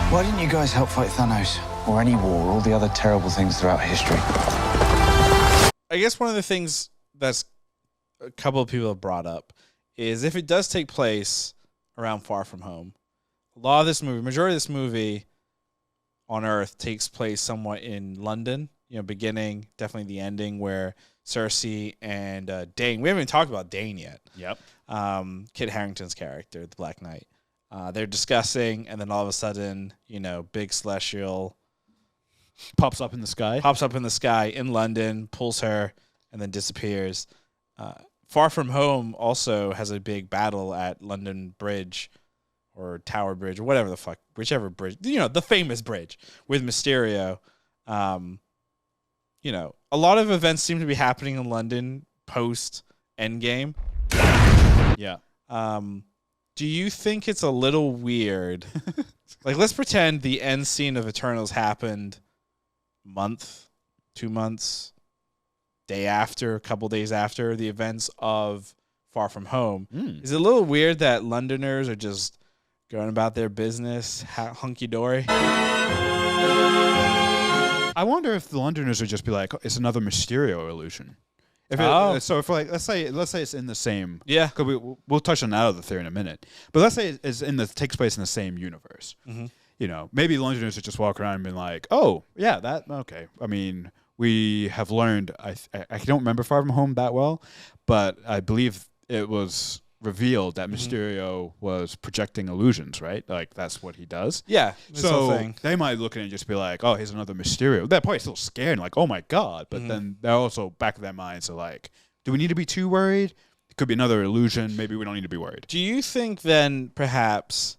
Why didn't you guys help fight Thanos? Or any war, all the other terrible things throughout history? I guess one of the things that's a couple of people have brought up is if it does take place around Far From Home, a lot of this movie, majority of this movie on Earth takes place somewhat in London, beginning, definitely the ending where Cersei and Dane, we haven't even talked about Dane yet. Yep. Kit Harington's character, the Black Knight. They're discussing, and then all of a sudden, big celestial Pops up in the sky in London, pulls her, and then disappears. Far From Home also has a big battle at London Bridge or Tower Bridge or whatever the fuck, whichever bridge, the famous bridge with Mysterio. A lot of events seem to be happening in London post Endgame. Yeah. Do you think it's a little weird? Like, let's pretend the end scene of Eternals happened month, 2 months, day after, a couple days after the events of Far From Home. Is it a little weird that Londoners are just going about their business hunky-dory? I wonder if the Londoners would just be like, it's another Mysterio illusion. So if let's say it's in the same, because we'll touch on that other theory in a minute, but let's say takes place in the same universe. Mm-hmm. Maybe Londoners would just walk around and be like, oh yeah, okay. I mean, we have learned. I don't remember Far From Home that well, but I believe it was revealed that Mysterio was projecting illusions, right? Like that's what he does. Yeah. So they might look at it and just be like, "Oh, here's another Mysterio." They're probably still scared, and like, "Oh my god!" But then they're also back of their minds are like, "Do we need to be too worried? It could be another illusion. Maybe we don't need to be worried." Do you think then perhaps,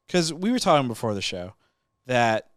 because we were talking before the show, that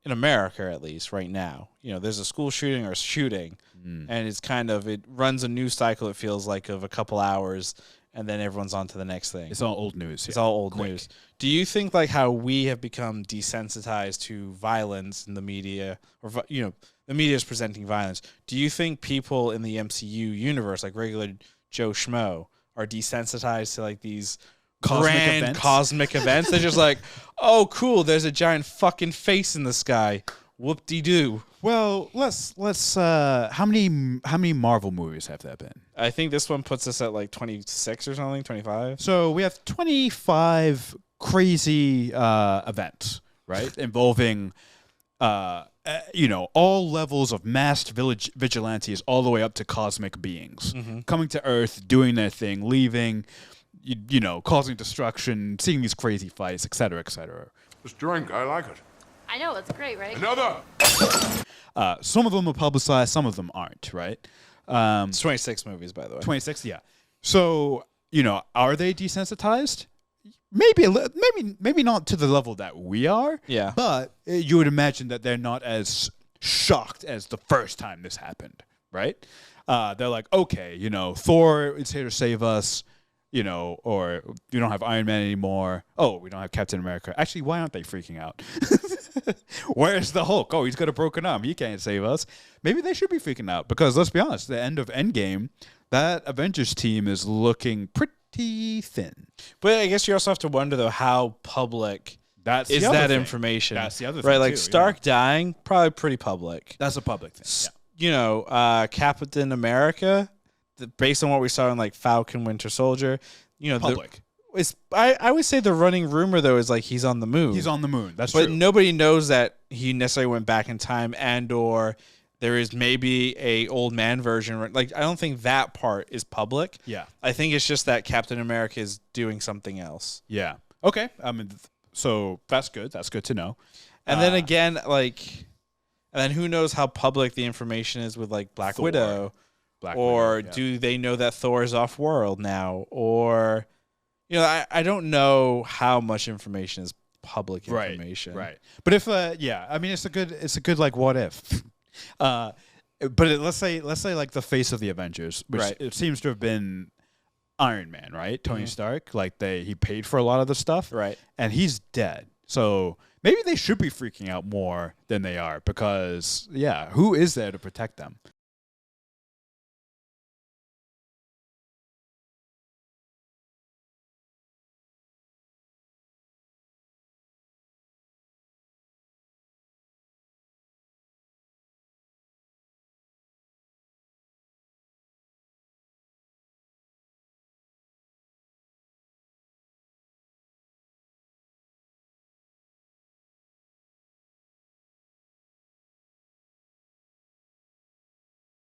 in America at least right now, there's a school shooting or shooting, and it runs a news cycle. It feels like of a couple hours. And then everyone's on to the next thing. It's all old news. It's all old news. Do you think like how we have become desensitized to violence in the media, or the media is presenting violence? Do you think people in the MCU universe, like regular Joe Schmo, are desensitized to like these cosmic events? They're just like, oh, cool. There's a giant fucking face in the sky. Whoop-de-doo. Well, let's how many Marvel movies have there been? I think this one puts us at like 26 or something, 25. So we have 25 crazy events, right? Involving all levels of masked vigilantes all the way up to cosmic beings coming to Earth, doing their thing, leaving, causing destruction, seeing these crazy fights, etc., etc. This drink, I like it. I know, it's great, right? Another! Some of them are publicized, some of them aren't, right? It's 26 movies, by the way. 26, yeah. So, are they desensitized? Maybe not to the level that we are. Yeah. But you would imagine that they're not as shocked as the first time this happened, right? They're like, okay, Thor is here to save us. Or we don't have Iron Man anymore. Oh, we don't have Captain America. Actually, why aren't they freaking out? Where's the Hulk? Oh, he's got a broken arm. He can't save us. Maybe they should be freaking out because let's be honest, the end of Endgame, that Avengers team is looking pretty thin. But I guess you also have to wonder though how public is that information. That's the other thing, right? Like too, Stark dying, probably pretty public. That's a public thing. Captain America. Based on what we saw in like Falcon Winter Soldier, public. I would say the running rumor though is like he's on the moon. He's on the moon. That's true. But nobody knows that he necessarily went back in time and or there is maybe a old man version. Like I don't think that part is public. Yeah. I think it's just that Captain America is doing something else. Yeah. Okay. I mean, so that's good. That's good to know. And then again, and then who knows how public the information is with like Black Widow. Do they know that Thor is off-world now? Or, I don't know how much information is public information. Right. But if, it's a good like what if. But let's say like the face of the Avengers, which it seems to have been Iron Man, right? Tony Stark. Like he paid for a lot of the stuff, right? And he's dead. So maybe they should be freaking out more than they are because who is there to protect them?